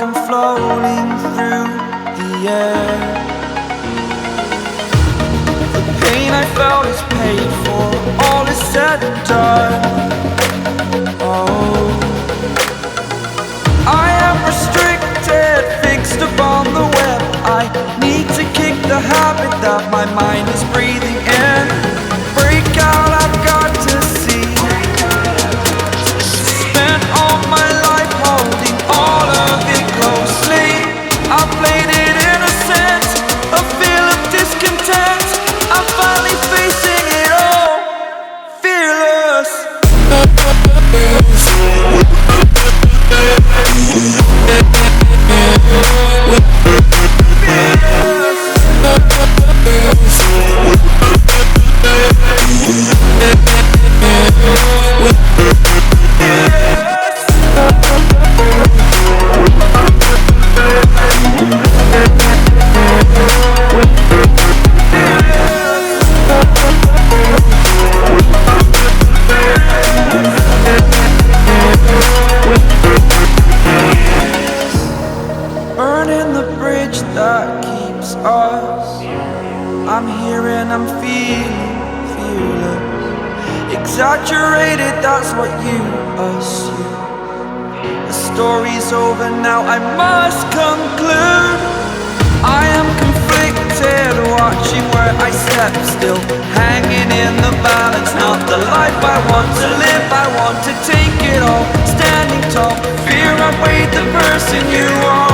I'm floating through the air. The pain I felt is paid for, all is said and done. Oh, I am restricted, fixed upon the web. I need to kick the habit that my mind is breathing in. Break out, I've got to see. Spent all my life holding all of it closely. I played it innocent, a feel of discontent. I'm finally facing it all, fearless. Burning the bridge that keeps us. I'm here and I'm feeling fearless. Exaggerated, that's what you assume. The story's over now, I must conclude. I am conflicted, watching where I step still, hanging in the balance. Not the life I want to live, I want to take it all. Standing tall, fear I weighed the person you are.